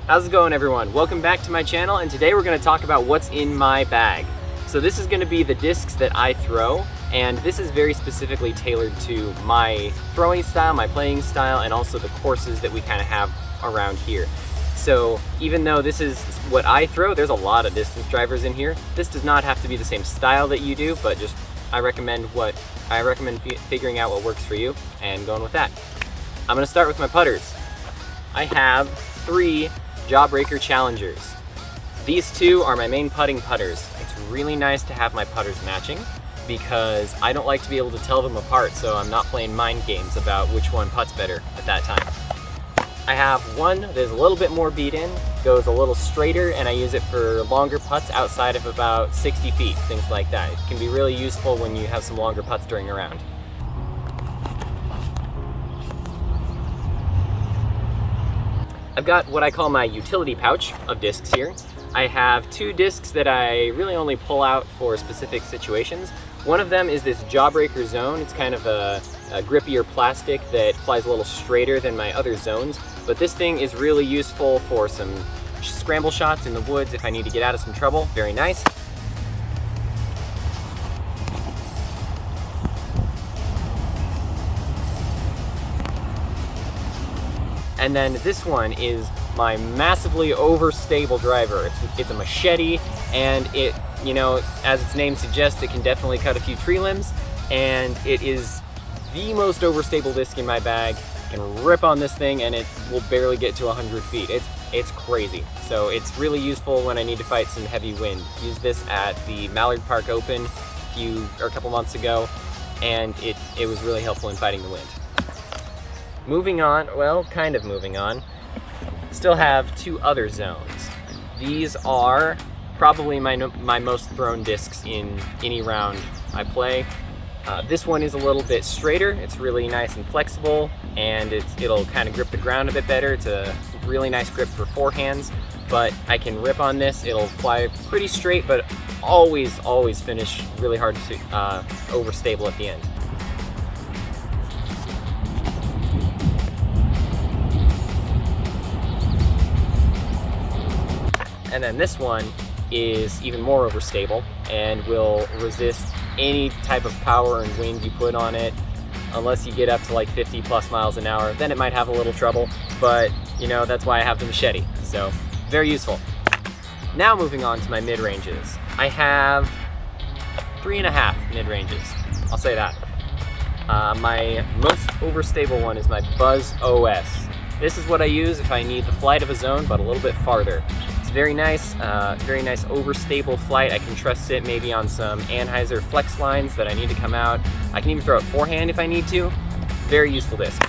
How's it going, everyone? Welcome back to my channel, and today we're going to talk about what's in my bag. So this is going to be the discs that I throw, and this is very specifically tailored to my throwing style, my playing style, and also the courses that we kind of have around here. So even though this is what I throw, there's a lot of distance drivers in here. This does not have to be the same style that you do, but just I recommend figuring out what works for you and going with that. I'm going to start with my putters. I have 3 Jawbreaker Challengers. These 2 are my main putting putters. It's really nice to have my putters matching because I don't like to be able to tell them apart, so I'm not playing mind games about which one putts better at that time. I have one that's a little bit more beat in, goes a little straighter, and I use it for longer putts outside of about 60 feet, things like that. It can be really useful when you have some longer putts during a round. I've got what I call my utility pouch of discs here. I have 2 discs that I really only pull out for specific situations. One of them is this Jawbreaker zone. It's kind of a grippier plastic that flies a little straighter than my other zones, but this thing is really useful for some scramble shots in the woods if I need to get out of some trouble. Very nice. And then this one is my massively overstable driver. It's a machete, and it, as its name suggests, it can definitely cut a few tree limbs, and it is the most overstable disc in my bag. I can rip on this thing and it will barely get to 100 feet. It's crazy. So it's really useful when I need to fight some heavy wind. Used this at the Mallard Park Open a couple months ago, and it was really helpful in fighting the wind. Moving on, kind of moving on, still have 2 other zones. These are probably my most thrown discs in any round I play. This one is a little bit straighter. It's really nice and flexible, and it'll kind of grip the ground a bit better. It's a really nice grip for forehands, but I can rip on this. It'll fly pretty straight, but always finish really hard to overstable at the end. And then this one is even more overstable and will resist any type of power and wind you put on it, unless you get up to like 50 plus miles an hour. Then it might have a little trouble, but that's why I have the machete. So very useful. Now moving on to my mid-ranges. I have 3.5 mid-ranges, I'll say that. My most overstable one is my Buzzz OS. This is what I use if I need the flight of a zone, but a little bit farther. Very nice overstable flight. I can trust it maybe on some Anheuser flex lines that I need to come out. I can even throw it forehand if I need to. Very useful disc.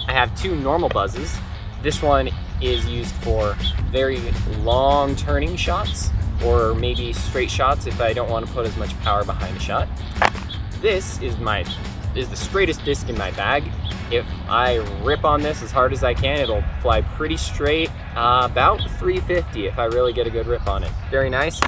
I have 2 normal buzzes. This one is used for very long turning shots, or maybe straight shots if I don't want to put as much power behind a shot. This is the straightest disc in my bag. If I rip on this as hard as I can, it'll fly pretty straight, about 350 if I really get a good rip on it. Very nice.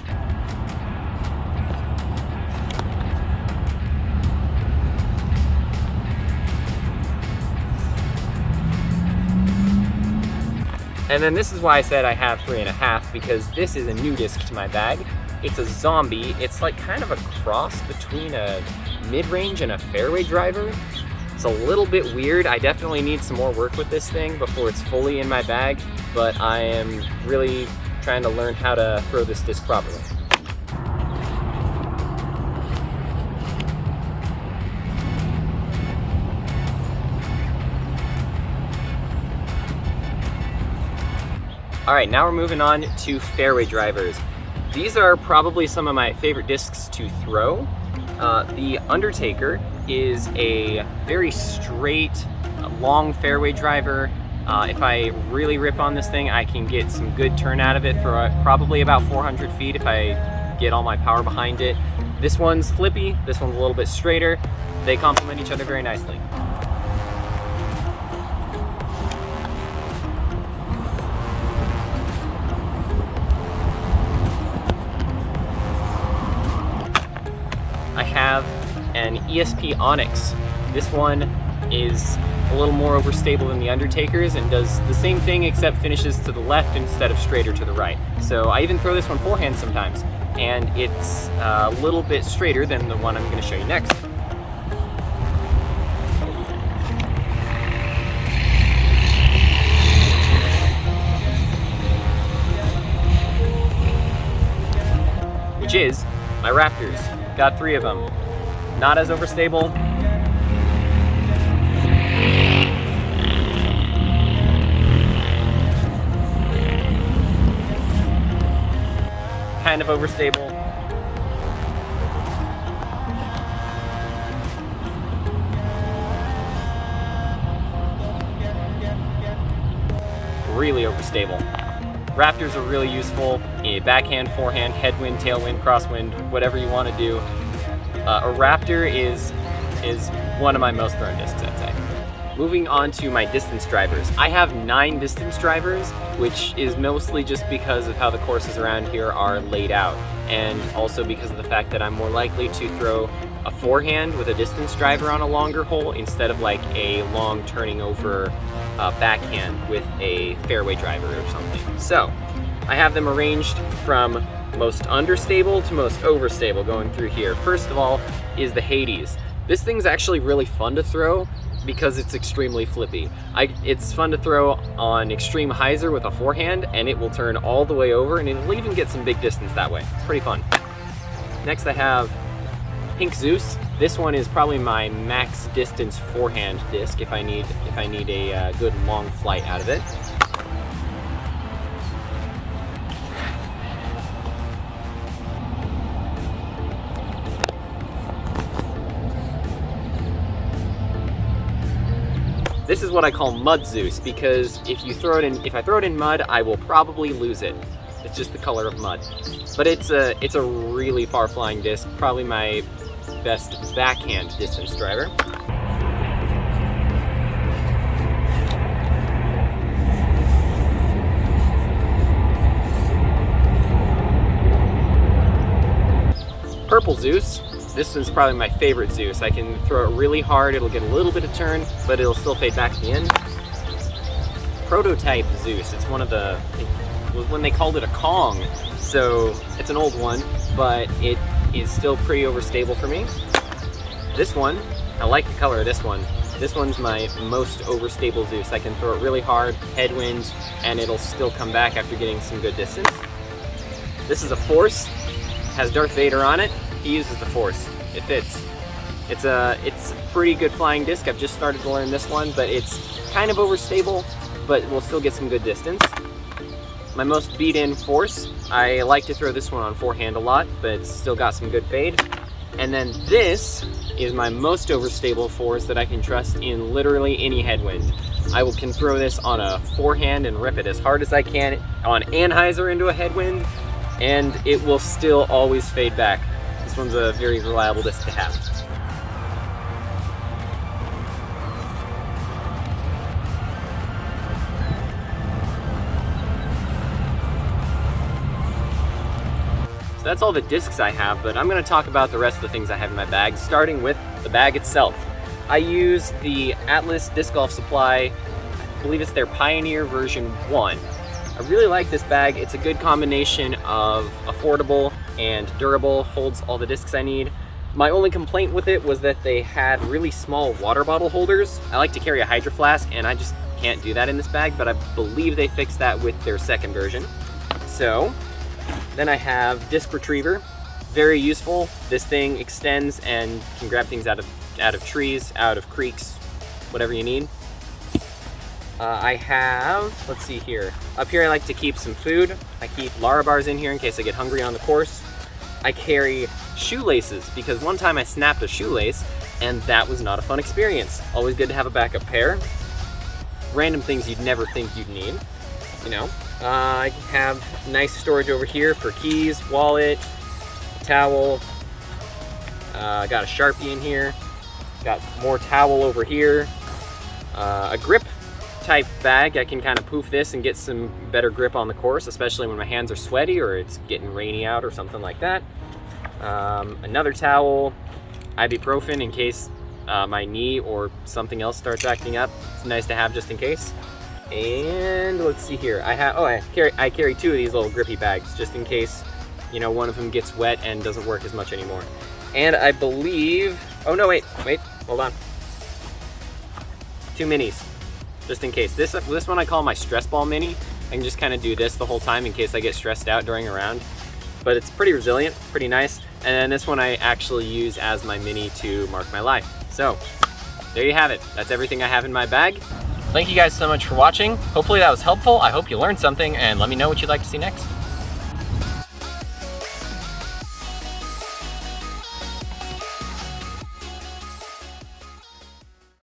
And then this is why I said I have 3.5, because this is a new disc to my bag. It's a zombie. It's like kind of a cross between a mid-range and a fairway driver. It's a little bit weird. I definitely need some more work with this thing before it's fully in my bag, but I am really trying to learn how to throw this disc properly. All right, now we're moving on to fairway drivers. These are probably some of my favorite discs to throw. The Undertaker is a very straight, long fairway driver. If I really rip on this thing, I can get some good turn out of it for probably about 400 feet if I get all my power behind it. This one's flippy, this one's a little bit straighter. They complement each other very nicely. have an ESP Onyx. This one is a little more overstable than the Undertaker's and does the same thing except finishes to the left instead of straighter to the right. So I even throw this one forehand sometimes, and it's a little bit straighter than the one I'm going to show you next. Which is my Raptors. Got 3 of them. Not as overstable. Kind of overstable. Really overstable. Raptors are really useful. Backhand, forehand, headwind, tailwind, crosswind, whatever you want to do. A Raptor is one of my most thrown discs, I'd say. Moving on to my distance drivers. I have 9 distance drivers, which is mostly just because of how the courses around here are laid out, and also because of the fact that I'm more likely to throw a forehand with a distance driver on a longer hole instead of like a long turning over backhand with a fairway driver or something. So I have them arranged from most understable to most overstable going through here. First of all is the Hades. This thing's actually really fun to throw because it's extremely flippy. It's fun to throw on extreme hyzer with a forehand, and it will turn all the way over, and it'll even get some big distance that way. It's pretty fun. Next I have Pink Zeus. This one is probably my max distance forehand disc if I need a good long flight out of it. This is what I call Mud Zeus, because if I throw it in mud, I will probably lose it. It's just the color of mud. But it's a really far flying disc, probably my best backhand distance driver. Purple Zeus. This is probably my favorite Zeus. I can throw it really hard, it'll get a little bit of turn, but it'll still fade back at the end. Prototype Zeus. It was when they called it a Kong, so it's an old one, but it is still pretty overstable for me. This one, I like the color of this one. This one's my most overstable Zeus. I can throw it really hard, headwind, and it'll still come back after getting some good distance. This is a Force, has Darth Vader on it. He uses the Force. It fits. It's a pretty good flying disc. I've just started to learn this one, but it's kind of overstable, but we'll still get some good distance. My most beat-in Force, I like to throw this one on forehand a lot, but it's still got some good fade. And then this is my most overstable Force that I can trust in literally any headwind. I can throw this on a forehand and rip it as hard as I can on anhyzer into a headwind, and it will still always fade back. This one's a very reliable disc to have. So that's all the discs I have, but I'm going to talk about the rest of the things I have in my bag, starting with the bag itself. I use the Atlas Disc Golf Supply, I believe it's their Pioneer version 1. I really like this bag. It's a good combination of affordable and durable, holds all the discs I need. My only complaint with it was that they had really small water bottle holders. I like to carry a Hydro Flask, and I just can't do that in this bag, but I believe they fixed that with their second version. So, then I have Disc Retriever. Very useful. This thing extends and can grab things out of trees, out of creeks, whatever you need. I have, let's see here. Up here I like to keep some food. I keep Lara bars in here in case I get hungry on the course. I carry shoelaces because one time I snapped a shoelace and that was not a fun experience. Always good to have a backup pair. Random things you'd never think you'd need, you know. I have nice storage over here for keys, wallet, towel. Got a Sharpie in here. Got more towel over here. A grip type bag. I can kind of poof this and get some better grip on the course, especially when my hands are sweaty or it's getting rainy out or something like that. Another towel, ibuprofen in case my knee or something else starts acting up. It's nice to have just in case. And let's see here. I carry 2 of these little grippy bags just in case, you know, one of them gets wet and doesn't work as much anymore. And I believe, oh no, wait, hold on. 2 minis, just in case. This one I call my stress ball mini. I can just kind of do this the whole time in case I get stressed out during a round. But it's pretty resilient, pretty nice. And then this one I actually use as my mini to mark my life. So, there you have it. That's everything I have in my bag. Thank you guys so much for watching. Hopefully that was helpful. I hope you learned something, and let me know what you'd like to see next.